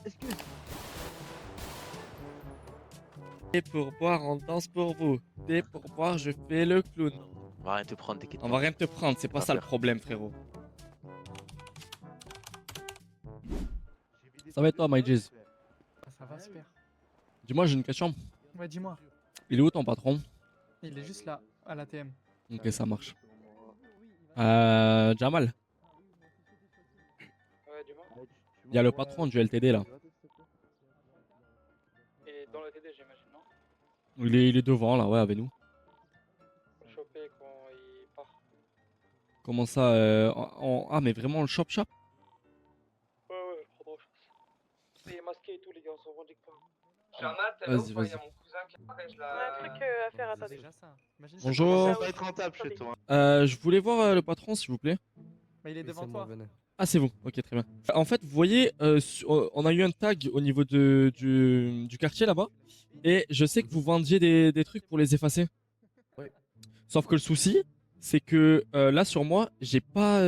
Excuse. Des pourboires, on danse pour vous. Des pourboires, je fais le clown. On va rien te prendre, t'inquiète On pas. va rien te prendre, c'est pas Pas ça le faire. problème, frérot. Ça va et toi, MyJiz? Ça va, super. Dis-moi, j'ai une question. Ouais, dis-moi. Il est où ton patron? Il est juste là, à l'ATM. Ok, ça marche. Jamal, Ouais, dis-moi. il y a le patron du LTD là. Il est dans le TD, j'imagine, non? Il est devant là, ouais, avec nous. Faut le choper quand il part. Comment ça Ah, mais vraiment le shop? Ouais, ouais, trop drôle. Il est masqué et tout, les gars, on s'en revendique pas. Jamal, t'es là Vas-y, ou pas? Il y vas-y. a mon cousin qui apparaît, je On a un truc à faire, attendez. Déjà ça. Imagine si Bonjour. ça Ça va être rentable chez toi. Je voulais voir le patron s'il vous plaît. Mais il est devant toi. Ah, c'est vous, ok, très bien. En fait, vous voyez, on a eu un tag au niveau du quartier là-bas. Et je sais que vous vendiez des trucs pour les effacer. Ouais. Sauf que le souci, c'est que là sur moi, j'ai pas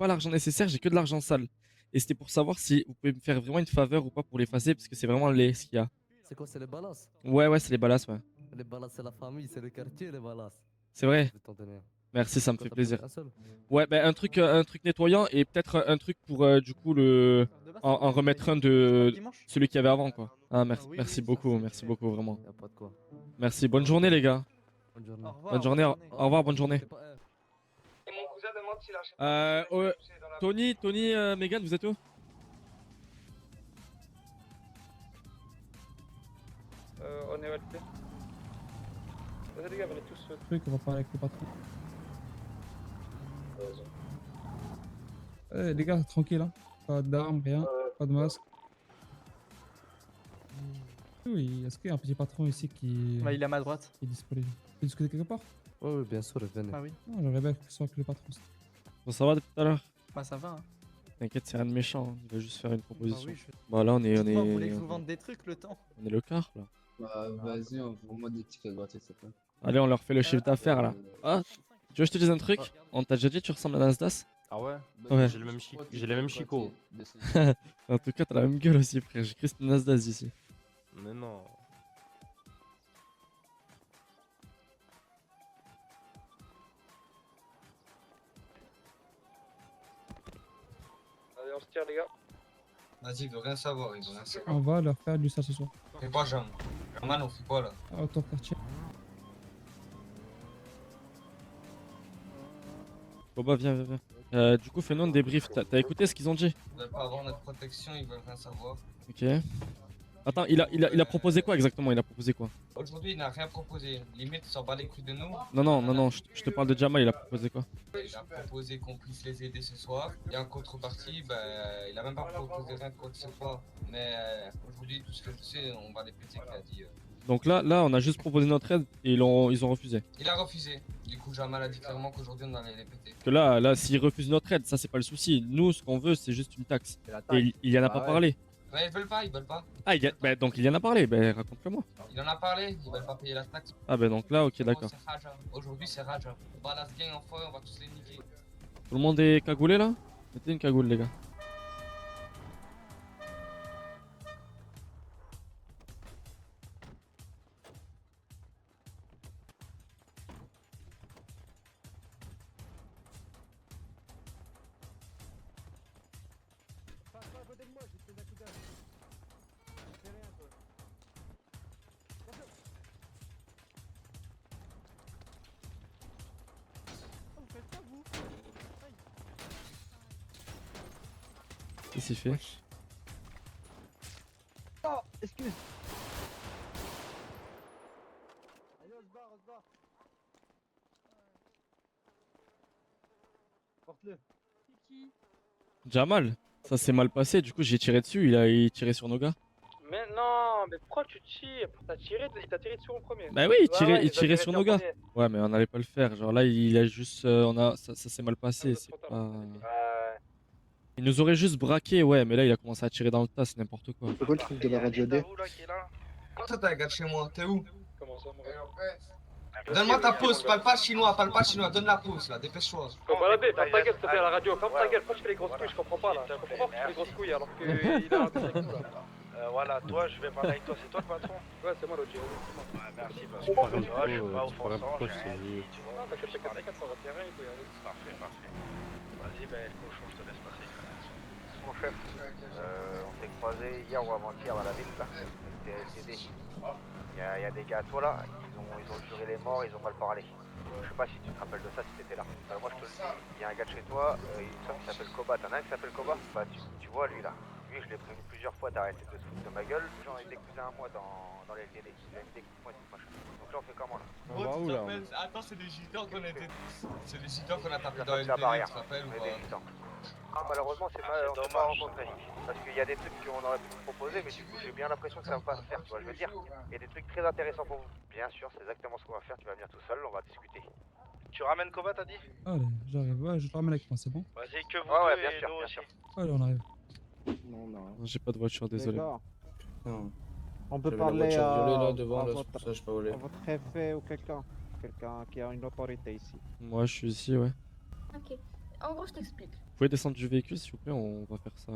l'argent nécessaire, j'ai que de l'argent sale. Et c'était pour savoir si vous pouvez me faire vraiment une faveur ou pas pour l'effacer, parce que c'est vraiment laid ce qu'il y a. C'est quoi, c'est les balas? Ouais, c'est les balasses, ouais. Les balas, c'est la famille, c'est le quartier, les balas. C'est vrai. Je vais t'en donner un. Merci, ça me Quoi, fait t'as plaisir. pris un seul? Ouais, ben un truc nettoyant et peut-être un truc pour du coup en remettre un de Dimanche. celui qu'il y avait avant quoi. Ah merci, Ah oui, merci oui, ça, beaucoup, c'est merci fait. beaucoup vraiment. Y'a pas de quoi. Merci, bonne journée les gars. Bonne journée. Au revoir. Bonne journée, au revoir, bonne journée. C'est pas- Et mon cousin demande s'il a acheté. Ouais, Tony, Megan, vous êtes où? On est au LP. Vas-y, les gars, venez tous. Truc, on va parler avec le patron. Les gars, tranquille, hein. Pas d'armes, rien, pas de masque. Oui, est-ce qu'il y a un petit patron ici qui, Bah, il est à ma droite. qui est disponible? Tu discuter quelque part? Ouais, ouais, bien sûr, venez. Ah oui. Non, j'aimerais bien que ce soit avec le patron. Bon ça va depuis tout à l'heure? Bah, ça va. Hein. T'inquiète, c'est rien de méchant, hein. Il va juste faire une Bah, proposition. oui, je... Bah là on est Dites-moi, vous voulez que je vous vende des trucs le temps? on est le quart là. Bah, vas-y, envoie-moi des tickets gratuits, s'il te plaît. Allez, on leur fait le chiffre d'affaires là. Ah, tu veux que je te dise un truc? On t'a déjà dit tu ressembles à Nasdaq? Ah ouais? Ouais. J'ai les mêmes chicots. En tout cas, t'as la même gueule aussi, frère. J'ai cru que c'était Nasdaq ici. Mais non. Allez, on se tire, les gars. Vas-y, il veut rien savoir, il veut rien savoir. On va leur faire du ça ce soir. On fait quoi, Jean? Jamal, on fait quoi là? À ton quartier. Bon bah viens. Du coup, fais-nous un débrief. T'as écouté ce qu'ils ont dit? Ils veulent pas avoir notre protection, ils veulent rien savoir. Ok. Attends, il a proposé quoi exactement? Il a proposé quoi? Aujourd'hui, il n'a rien proposé. Limite, il s'en bat les couilles de nous. Non, je te parle de Jamal, il a proposé quoi? Il a proposé qu'on puisse les aider ce soir. Et en contrepartie, il a même pas proposé rien de quoi que ce soit. Mais aujourd'hui, tout ce que je sais, on va les péter, il a dit. Donc là, on a juste proposé notre aide et ils ont refusé. Il a refusé. Du coup, Jamal a dit clairement qu'aujourd'hui, on allait les péter. Parce que là, s'ils refusent notre aide, ça c'est pas le souci. Nous, ce qu'on veut, c'est juste une taxe. Et il y en a pas parlé. Mais ils veulent pas, ils veulent pas. Ah, donc il y en a parlé. Ben raconte-le moi. Il en a parlé, ils veulent pas payer la taxe. Ah ben donc là, ok, d'accord. C'est Raja. Aujourd'hui, c'est Raja. On balance gang en feu, on va tous les niquer. Tout le monde est cagoulé là? Mettez une cagoule, les gars. Qu'est-ce qu'il fait? Oh, excuse. Allez, on se barre. Porte-le. Jamal, ça s'est mal passé, du coup j'ai tiré dessus, il a tiré sur nos gars. Mais non, mais pourquoi tu tires? Il t'a tiré dessus en premier. Bah oui, il tirait, il tirait a sur tiré nos gars. en premier. Ouais, mais on allait pas le faire. Genre là, il a juste, ça s'est mal passé. C'est pas. Il nous aurait juste braqué, ouais, mais là il a commencé à tirer dans le tas, c'est n'importe quoi. C'est quoi le truc de la radio D? Comment ça, t'as un gars de chez moi? T'es où? Comment ça, mon Et gars? après, Donne-moi ta pause, parle pas chinois, donne la pause là, dépêche-toi. Faut balader, ferme ta gueule, s'il te plaît, à la radio. Ferme ta gueule, pourquoi tu fais les grosses couilles, je comprends pas là. Je comprends pas pourquoi tu fais les grosses couilles alors qu'il est là avec nous là. Voilà, toi, je vais parler avec toi. C'est toi le patron? Ouais, c'est moi l'autre. Ouais, merci, parce que tu vois, je suis pas offensant, je vais... Tu vois, Non, t'inquiète, ça va faire rien, il peut y aller. Parfait, parfait. Vas-y, ben, le cochon, je te laisse passer. Mon chef, on s'est croisés hier ou avant-hier dans la ville, là. C'était LTD. Il y a des gars, toi là, ils ont juré les morts, ils ont mal parlé. Je sais pas si tu te rappelles de ça, si t'étais là. Moi, je te le dis, il y a un gars de chez toi, il me semble qu'il s'appelle Koba. T'en as un qui s'appelle Koba? Bah, tu vois, lui là. Lui, je l'ai prévenu plusieurs fois d'arrêter de se foutre de ma gueule. J'en ai des cousins à moi dans les LTD. Il a mis des coups de poing et tout machin. Donc là, on fait comment là? Oh, tu te rappelles? Attends, c'est des gitans qu'on a été. C'est des gitans qu'on a tapé dans les LTD, tu te rappelles ou pas? Ah, malheureusement, on s'est pas rencontrés. Parce qu'il y a des trucs qu'on aurait pu vous proposer, mais du coup, j'ai bien l'impression que ça va pas se faire, tu vois, je veux dire. Il y a des trucs très intéressants pour vous. Bien sûr, c'est exactement ce qu'on va faire. Tu vas venir tout seul, on va discuter. Tu ramènes Koba, t'as dit? Allez, j'arrive. Ouais, je te ramène avec moi, c'est bon? Vas-y, que vous deux bien et sûr, nous bien aussi. sûr. Allez, on arrive. J'ai pas de voiture, désolé. D'accord. Non. On peut J'avais la parler voiture à, violée là devant, à là, votre, c'est pour ça que j'ai pas volé. à votre préfet ou quelqu'un qui a une autorité ici. Moi, je suis ici, ouais. Ok. En gros, je t'explique. Vous pouvez descendre du véhicule, s'il vous plaît, on va faire ça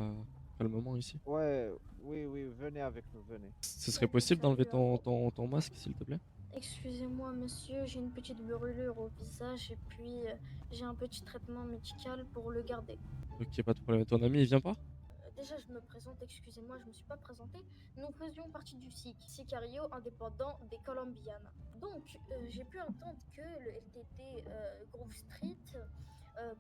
calmement ici. Ouais, oui, venez avec nous, venez. Ce serait possible d'enlever ton masque, s'il te plaît? Excusez-moi, monsieur, j'ai une petite brûlure au visage et puis j'ai un petit traitement médical pour le garder. Ok, pas de problème. Ton ami, il vient pas? Déjà, je me présente, excusez-moi, je me suis pas présenté. Nous faisions partie du SIC, Sicario indépendant des Colombianes. Donc, j'ai pu entendre que le LTD Grove Street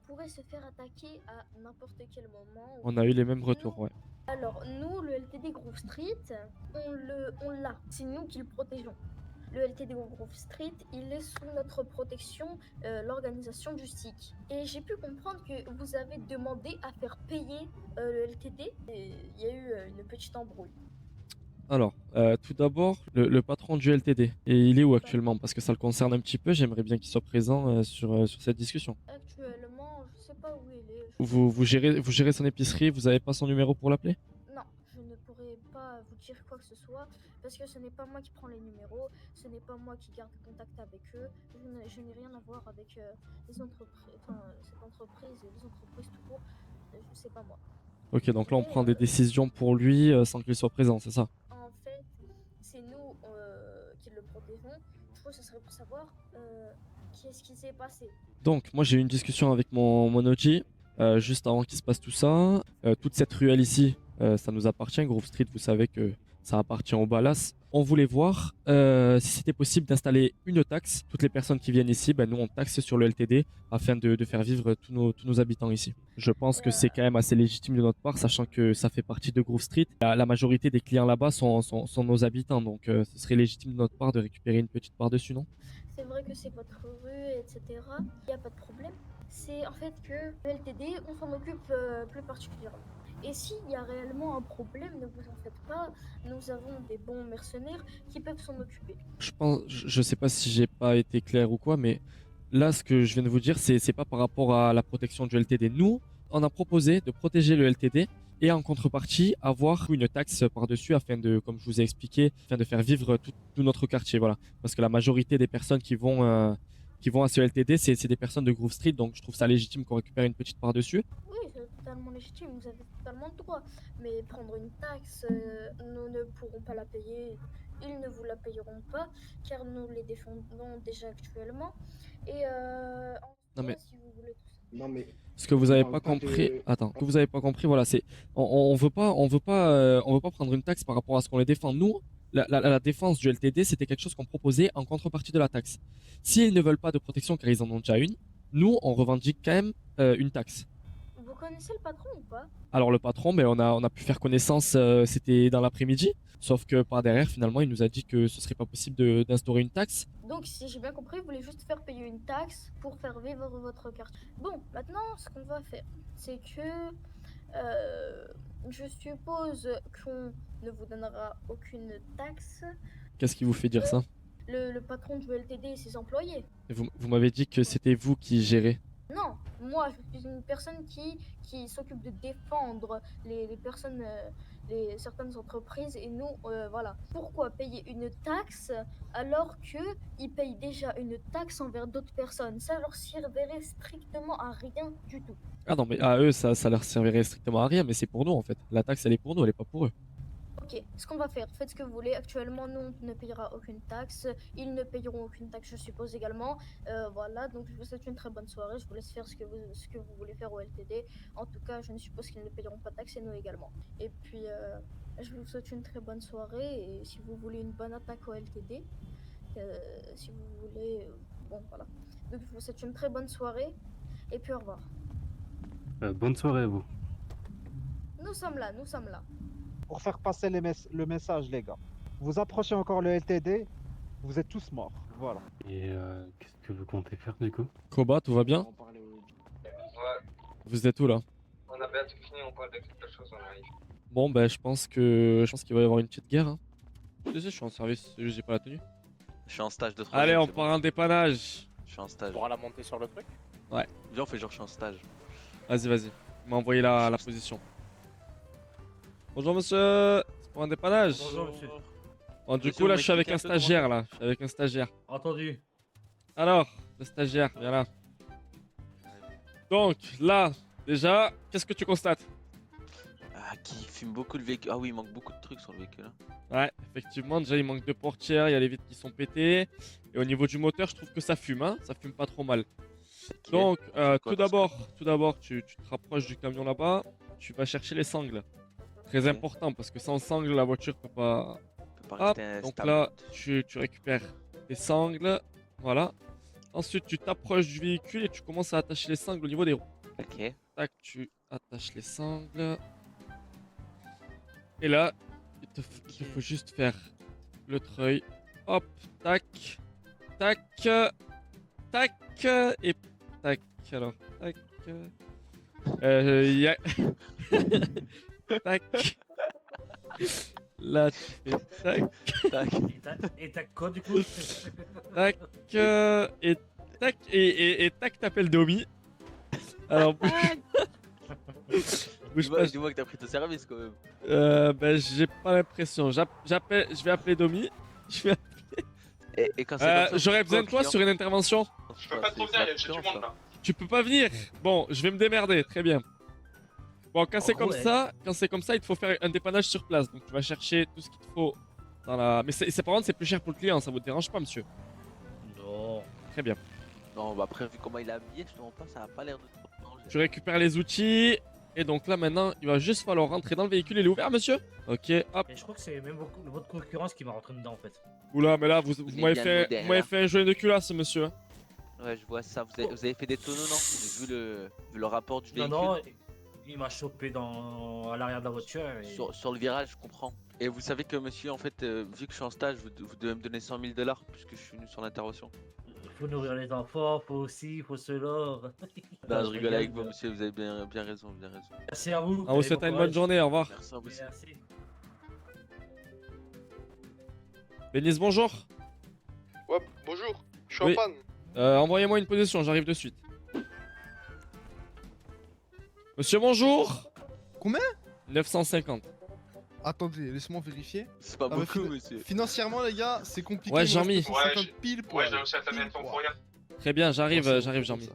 pourrait se faire attaquer à n'importe quel moment. On a eu les mêmes retours, ouais. Alors, nous, le LTD Grove Street, on l'a. C'est nous qui le protégeons. Le LTD Grove Street, il est sous notre protection, l'organisation du SIC. Et j'ai pu comprendre que vous avez demandé à faire payer le LTD. Et il y a eu une petite embrouille. Alors, tout d'abord, le patron du LTD. Et il est où actuellement? Parce que ça le concerne un petit peu, j'aimerais bien qu'il soit présent sur cette discussion. Actuellement, je sais pas où il est. Vous gérez son épicerie, vous avez pas son numéro pour l'appeler? Non, je ne pourrais pas vous dire quoi que ce soit, parce que ce n'est pas moi qui prends les numéros, ce n'est pas moi qui garde contact avec eux, je n'ai rien à voir avec les entreprises, cette entreprise et les entreprises tout court, c'est pas moi. Ok, donc là on prend des décisions pour lui sans qu'il soit présent, c'est ça? En fait, c'est nous qui le protégeons, du coup ce serait pour savoir qu'est-ce qui s'est passé. Donc, moi j'ai eu une discussion avec mon OG juste avant qu'il se passe tout ça. Toute cette ruelle ici, ça nous appartient. Grove Street, vous savez que ça appartient au Ballas. On voulait voir si c'était possible d'installer une taxe. Toutes les personnes qui viennent ici, nous on taxe sur le LTD afin de faire vivre tous nos habitants ici. Je pense que c'est quand même assez légitime de notre part, sachant que ça fait partie de Grove Street. La majorité des clients là-bas sont nos habitants, donc ce serait légitime de notre part de récupérer une petite part dessus, non? C'est vrai que c'est votre rue, etc. Il n'y a pas de problème. C'est en fait que le LTD, on s'en occupe plus particulièrement. Et s'il y a réellement un problème, ne vous en faites pas, nous avons des bons mercenaires qui peuvent s'en occuper. Je sais pas si j'ai pas été clair ou quoi, mais là ce que je viens de vous dire, c'est pas par rapport à la protection du LTD. Nous, on a proposé de protéger le LTD et en contrepartie avoir une taxe par-dessus afin de, comme je vous ai expliqué, afin de faire vivre tout notre quartier, voilà. Parce que la majorité des personnes qui vont à ce LTD, c'est des personnes de Grove Street, donc je trouve ça légitime qu'on récupère une petite part dessus. Oui, c'est totalement légitime, vous avez totalement le droit. Mais prendre une taxe, nous ne pourrons pas la payer, ils ne vous la payeront pas, car nous les défendons déjà actuellement. Et Non mais... si vous voulez tout ça. Non mais... Ce que vous avez pas compris, attends, ce que vous avez pas compris, voilà, c'est on veut pas prendre une taxe par rapport à ce qu'on les défend. Nous, la défense du LTD, c'était quelque chose qu'on proposait en contrepartie de la taxe. S'ils ne veulent pas de protection car ils en ont déjà une, nous on revendique quand même une taxe. Vous connaissez le patron ou pas? Alors le patron, on a pu faire connaissance, c'était dans l'après-midi, sauf que par derrière finalement il nous a dit que ce serait pas possible d'instaurer une taxe. Donc si j'ai bien compris, vous voulez juste faire payer une taxe pour faire vivre votre quartier. Bon, maintenant ce qu'on va faire, c'est que je suppose qu'on ne vous donnera aucune taxe. Qu'est-ce qui vous fait dire ça? Le patron du LTD et ses employés. Vous m'avez dit que c'était vous qui gérez. Non, moi je suis une personne qui s'occupe de défendre les personnes, certaines entreprises et nous, voilà. Pourquoi payer une taxe alors qu'ils payent déjà une taxe envers d'autres personnes? Ça leur servirait strictement à rien du tout. Ah non, mais à eux, ça leur servirait strictement à rien, mais c'est pour nous en fait. La taxe, elle est pour nous, elle est pas pour eux. Ok, ce qu'on va faire, faites ce que vous voulez. Actuellement, nous, on ne payera aucune taxe. Ils ne payeront aucune taxe, je suppose également. Voilà, donc je vous souhaite une très bonne soirée. Je vous laisse faire ce que vous voulez faire au LTD. En tout cas, je ne suppose qu'ils ne payeront pas de taxe et nous également. Et puis, je vous souhaite une très bonne soirée. Et si vous voulez une bonne attaque au LTD, si vous voulez... bon, voilà. Donc, je vous souhaite une très bonne soirée. Et puis, au revoir. Bonne soirée à vous. Nous sommes là, nous sommes là. Pour faire passer le message, les gars. Vous approchez encore le LTD, vous êtes tous morts. Voilà. Et qu'est-ce que vous comptez faire du coup? Koba, tout va bien? Ouais, Vous êtes où là? on a bientôt fini, on parle de quelque chose, on arrive. Bon, bah, je pense qu'il va y avoir une petite guerre. Hein. Je suis en service, c'est juste j'ai pas la tenue. Je suis en stage de 3. Allez, on part en dépannage. Je suis en stage. Pour la monter sur le truc. Ouais. Viens, on fait genre je suis en stage. Vas-y. Il m'a envoyé la position. Bonjour monsieur, c'est pour un dépannage. Bonjour monsieur. Bon, du Monsieur, coup là vous je suis avec un m'expliquez un peu stagiaire là. Je suis avec un stagiaire. Entendu. Alors, le stagiaire, viens là. Donc là, déjà, qu'est-ce que tu constates? Ah, qui fume beaucoup le véhicule. Ah oui, il manque beaucoup de trucs sur le véhicule. Hein. Ouais, effectivement, déjà il manque de portières, il y a les vitres qui sont pétées. Et au niveau du moteur, je trouve que ça fume, hein. Ça fume pas trop mal. Ok. Donc, Quoi, tout d'abord, tu te rapproches du camion là-bas. Tu vas chercher les sangles. Très Ok. important parce que sans sangles, la voiture peut pas. On peut pas Hop, rester donc stable. là, tu récupères tes sangles. Voilà. Ensuite, tu t'approches du véhicule et tu commences à attacher les sangles au niveau des roues. Ok. Tac, tu attaches les sangles. Et là, il te faut juste faire le treuil. Hop, tac, tac, tac, et tac. Alors, tac. Y a... tac. Là, tu fais tac. Tac. Et t'as quoi du coup? Tac, et tac, et tac, t'appelles Domi. Alors, bouge pas. Dis-moi que t'as pris ton service quand même. Ben, j'ai pas l'impression. Je vais appeler Domi. Je vais... Et quand c'est comme ça, J'aurais c'est besoin de quoi, toi sur une intervention. Je peux pas trop venir, j'ai du monde là. Tu peux pas venir. Bon, je vais me démerder. Très bien. Bon, quand c'est Oh, comme ouais. ça, il te faut faire un dépannage sur place. Donc, tu vas chercher tout ce qu'il te faut dans la. Mais c'est par contre, c'est plus cher pour le client. Ça vous dérange pas, monsieur? Non. Très bien. Non, bah après, vu comment il a habillé, je te mens pas, ça a pas l'air de trop déranger. Tu récupères les outils. Et donc là, maintenant, il va juste falloir rentrer dans le véhicule. Il est ouvert, monsieur? Ok, hop. Et je crois que c'est même votre concurrence qui m'a rentré dedans en fait. Oula, mais là, vous Il est m'avez bien fait, moderne, vous m'avez hein. fait un joint de culasse, monsieur. Ouais, je vois ça. Vous avez fait des tonneaux, non? J'ai vu le rapport du Non, véhicule. non, il m'a chopé à l'arrière de la voiture. Et... Sur le virage, je comprends. Et vous savez que monsieur, en fait, vu que je suis en stage, vous devez me donner 100 000 $ puisque je suis venu sur l'intervention. Faut nourrir les enfants, faut cela. Non, je rigole avec vous, monsieur, vous avez bien raison, bien raison. Merci à vous. On vous souhaite une bonne journée, au revoir. Merci à vous aussi. Merci. Bénis, bonjour. Ouais, bonjour. Je suis Oui. en panne. Envoyez-moi une position, j'arrive de suite. Monsieur, bonjour. Combien? 950. Attendez, laisse-moi vérifier. C'est pas Ah, bah, beaucoup, monsieur. Financièrement, les gars, c'est compliqué. Ouais, il me reste Jean-Mi. 250 pile pour. Ouais, j'ai réussi à t'amener ton fourrière. Très bien, j'arrive, Ouais, c'est j'arrive, bon, Jean-Mi. ça.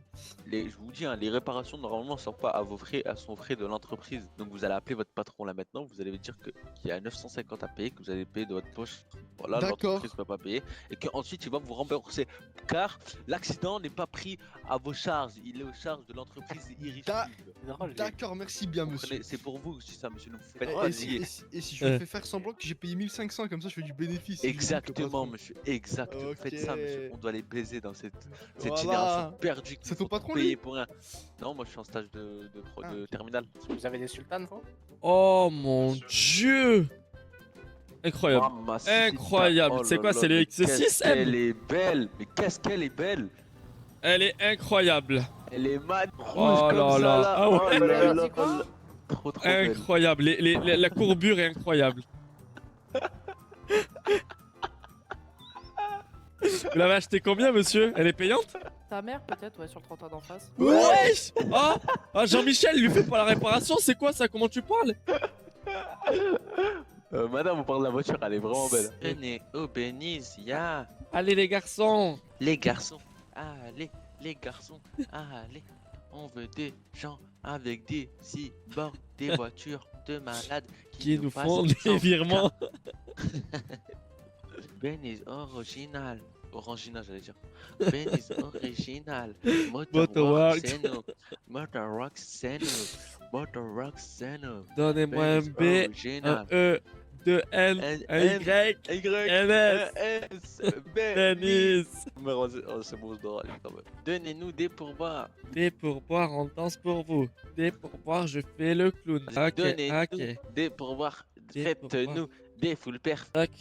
Je vous dis, hein, les réparations normalement ne sont pas à vos frais, à son frais de l'entreprise. Donc vous allez appeler votre patron là maintenant, vous allez lui dire qu'il y a 950 à payer, que vous allez payer de votre poche. Voilà, D'accord. l'entreprise ne peut pas payer. Et qu'ensuite il va vous rembourser. Car l'accident n'est pas pris à vos charges, il est aux charges de l'entreprise irréductible. D'accord, merci bien, Vous monsieur. comprenez, c'est pour vous aussi ça, monsieur. Ne vous Et, faites pas et si, nier. et si je fais faire semblant que j'ai payé 1500, comme ça je fais du bénéfice. si je dis que le Exactement, patron- monsieur. Exactement. Faites ça, monsieur. Ok. On doit les baiser dans cette Voilà. génération perdue. qui C'est nous ton font patron, payer lui pour rien. Non, moi je suis en stage de Ah, ok. terminal. Vous avez des sultanes, vous? Oh mon dieu. Incroyable. Mamacita. Incroyable. Oh C'est là quoi, là, c'est les mais X6 qu'est-ce M? qu'elle est belle. Mais qu'est-ce qu'elle est belle. Elle est incroyable. Elle est mad rouge Oh comme là ça là. là. Ah ouais. Oh là là C'est quoi là. Trop belle. Incroyable. La courbure est incroyable. Vous l'avez acheté combien, monsieur? Elle est payante? Ta mère, peut-être, ouais, sur le trottoir d'en face. Wesh. Ah, Jean-Michel, lui fait pas la réparation, c'est quoi ça? Comment tu parles? Madame, on parle de la voiture, elle est vraiment belle. Venez au Benizia. Allez les garçons. Les garçons, allez, les garçons, allez. On veut des gens avec des cyborgs, des voitures de malades Qui nous passent font des sans virements. Beniz original. Orangina, j'allais dire. Beniz original. Motorworks. C'est nous. Motorworks, c'est nous. Motorworks, c'est nous. Donnez-moi un Beniz B, un original. E, deux N, un Y, un S. S, Denis. Mais c'est bon, je dois aller quand même. Donnez-nous des pourboires. Des pourboires, on danse pour vous. Des pourboires, je fais le clown. Ok, Donnez-nous ok. des pourboires. Des Faites-nous des full perf. Tac,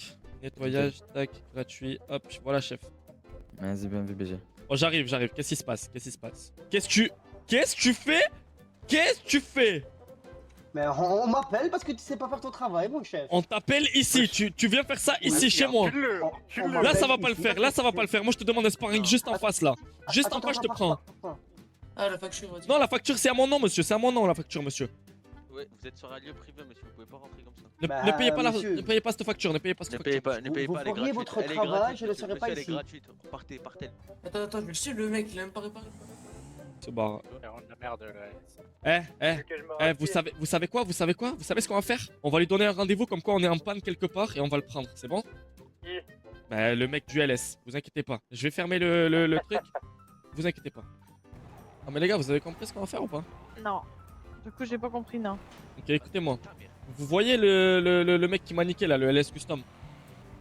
nettoyage, tac, gratuit. Hop, voilà, chef. Vas-y, bien vu, BG. Oh, j'arrive. Qu'est-ce qui se passe? Qu'est-ce que tu fais? Qu'est-ce que tu fais? Mais on m'appelle parce que tu sais pas faire ton travail, mon chef. On t'appelle ici, tu viens faire ça ici chez moi. Là ça va pas le faire, Moi je te demande un sparring juste en face là. Juste en face je te prends. Ah, la facture, vas-y. Non, la facture c'est à mon nom monsieur, c'est à mon nom la facture monsieur. Ouais, vous êtes sur un lieu privé, monsieur, vous pouvez pas rentrer comme ça. Ne payez pas ne payez pas cette facture, ne payez pas cette Ne facture. payez pas, elle est gratuite. votre Elle est travail, gratuite, je ne serai pas monsieur, elle est ici. gratuite. Partez. Attends, je le suis, le mec, il a même pas réparé. Se barre. La merde, là. Vous savez quoi? Vous savez ce qu'on va faire? On va lui donner un rendez-vous comme quoi on est en panne quelque part et on va le prendre, c'est bon? Qui? Bah le mec du LS, vous inquiétez pas. Je vais fermer le truc. Vous inquiétez pas. Ah mais les gars, vous avez compris ce qu'on va faire ou pas? Non. Du coup, j'ai pas compris, non. Ok, écoutez-moi. Vous voyez le mec qui m'a niqué là, le LS Custom?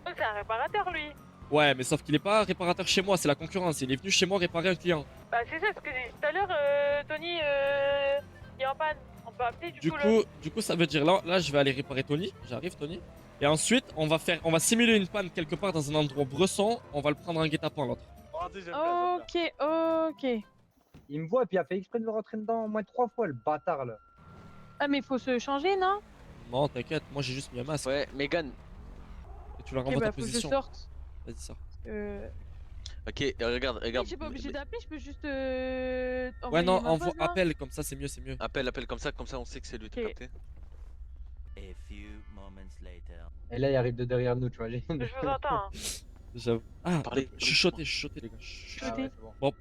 C'est un réparateur, lui. Ouais, mais sauf qu'il est pas réparateur chez moi, c'est la concurrence. Il est venu chez moi réparer un client. Bah, c'est ça, ce que j'ai dit tout à l'heure, Tony, il est en panne. On peut appeler Du coup, ça veut dire là, je vais aller réparer Tony. J'arrive, Tony. Et ensuite, on va simuler une panne quelque part dans un endroit bresson. On va le prendre en guet-apens l'autre. Ok. Il me voit et puis il a fait exprès de me rentrer dedans au moins 3 fois, le bâtard là. Ah, mais faut se changer, non? Non, t'inquiète, moi j'ai juste mis un masque. Ouais, Megan. Et tu leur Ok, renvoies bah, ta faut que je position. sorte. Vas-y, sors. Ok, regarde. Je suis pas obligé d'appeler, je peux juste. Ouais, envoyer non, ma envoie pause, non appel, comme ça c'est mieux. Appelle comme ça on sait que c'est lui, t'as Ok. capté? Et là il arrive de derrière nous, tu vois. Je vous entends. Hein. J'avoue. Ah, Parlez. chuchotez les gars. Ah ouais, c'est bon. Bon,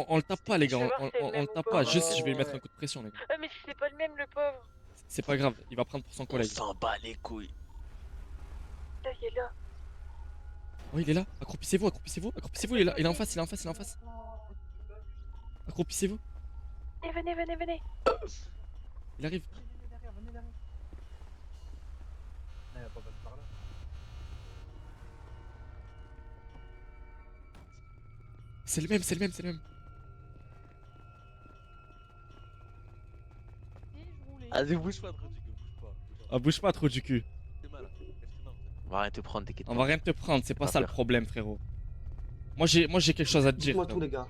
on le tape pas les gars, Je vais voir si c'est le on même le tape ou pas, pas. juste je vais lui Ouais, mettre ouais. un coup de pression les gars. Ah, mais si c'est pas le même, le pauvre. C'est pas grave, il va prendre pour son On collègue. s'en bat les couilles. Là, il est là. Oh, il est là, accroupissez-vous, il est en face. Accroupissez-vous, Et venez. il arrive. Ah, il va pas passer par là. C'est le même. Vas-y, bouge pas trop du cul, bouge pas. Ah, bouge pas trop du cul. On va rien te prendre, t'inquiète On pas. va rien te prendre, c'est pas Pas ça le peur. problème frérot. Moi j'ai quelque chose à te dire. Dites-moi frérot. tout, les gars.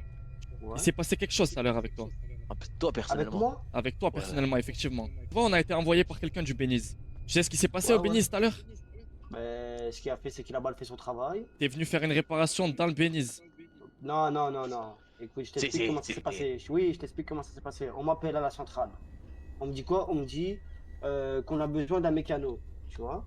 Ouais. Il s'est passé quelque chose tout à l'heure avec toi. Toi Avec personnellement. moi? Avec toi personnellement, effectivement. Tu vois, on a été envoyé par quelqu'un du Beniz. Tu sais ce qui s'est passé Ouais, au Beniz tout à l'heure? Mais ce qu'il a fait, c'est qu'il a mal fait son travail. T'es venu faire une réparation dans le Beniz. Non. Écoute, je t'explique comment ça s'est passé. Oui, je t'explique comment ça s'est passé. On m'appelle à la centrale. On me dit quoi? On me dit qu'on a besoin d'un mécano, tu vois.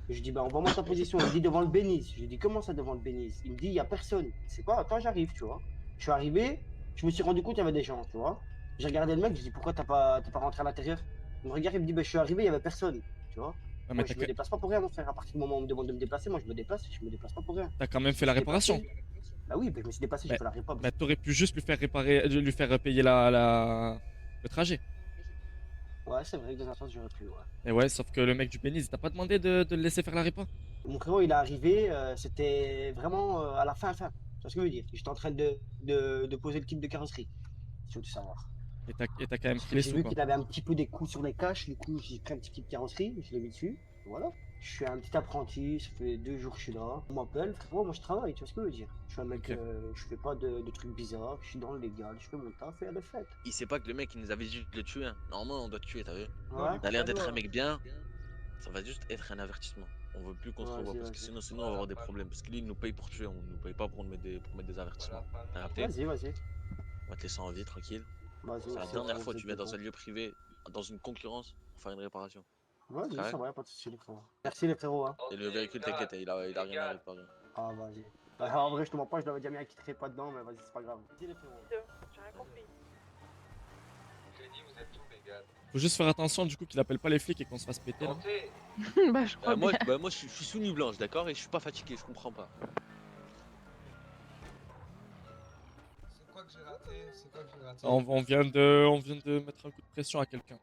Je dis, bah, envoie-moi ta position. Il me dit devant le Beniz. Je dis, comment ça devant le Beniz? Il me dit, il n'y a personne. C'est quoi? Attends, j'arrive, tu vois. Je suis arrivé, je me suis rendu compte qu'il y avait des gens, tu vois. J'ai regardé le mec, je dis, pourquoi t'es pas rentré à l'intérieur? Il me regarde, il me dit, bah, je suis arrivé, il n'y avait personne, tu vois. Ouais, Moi, mais je me déplace pas pour rien, mon frère. À partir du moment où on me demande de me déplacer, moi, je me déplace pas pour rien. t'as quand même fait la réparation. Bah oui, bah, je me suis déplacé, j'ai fait la répa. Bah t'aurais pu juste lui faire payer le trajet. Ouais, c'est vrai que dans un sens, j'aurais pu, ouais. Et ouais, sauf que le mec du Beniz, t'as pas demandé de le laisser faire la répa? Mon frérot, il est arrivé, c'était vraiment à la fin. Tu vois ce que je veux dire? J'étais en train de poser le kit de carrosserie, si tu veux tout savoir. Et t'as quand même pris les J'ai sous vu quoi. qu'il avait un petit peu des coups sur les caches, du coup j'ai pris un petit kit de carrosserie, je l'ai mis dessus, voilà. Je suis un petit apprenti, ça fait 2 jours que je suis là. On m'appelle, frérot, moi je travaille, tu vois ce que je veux dire? Je suis un mec, Ok. je fais pas de trucs bizarres, je suis dans le légal, je fais mon taf et à la fête. Il sait pas que le mec il nous avait dit de le tuer. Hein. Normalement on doit te tuer, t'as vu? Ouais. T'as l'air d'être un mec bien. Ça va juste être un avertissement. On veut plus qu'on se Vas-y, revoie parce que vas-y. sinon on va avoir des problèmes. Parce que lui il nous paye pour tuer, on nous paye pas pour mettre des avertissements. T'as capté? Vas-y, vas-y. On va te laisser en vie tranquille. Vas-y, C'est la c'est dernière bon, fois vous que tu viens dans un inquiétez lieu privé, dans une concurrence, pour faire une réparation. pas. Vas-y, Carré. ça va, y'a pas de soucis, les frérots. Merci, les frérots, hein. Et le véhicule, t'inquiète, il a rien à réparer. Ah, vas-y. En vrai, je te mens pas, je l'avais déjà mis un qui traite pas dedans, mais vas-y, c'est pas grave. Merci, les frérots. J'ai rien compris. J'ai dit, vous êtes tous les gars. Faut juste faire attention du coup qu'il appelle pas les flics et qu'on se fasse péter là. Comptez. Bah, je crois bien. Moi je suis sous nuit blanche, d'accord? Et je suis pas fatigué, je comprends pas. C'est quoi que j'ai raté? C'est quoi que j'ai raté? On vient de mettre un coup de pression à quelqu'un.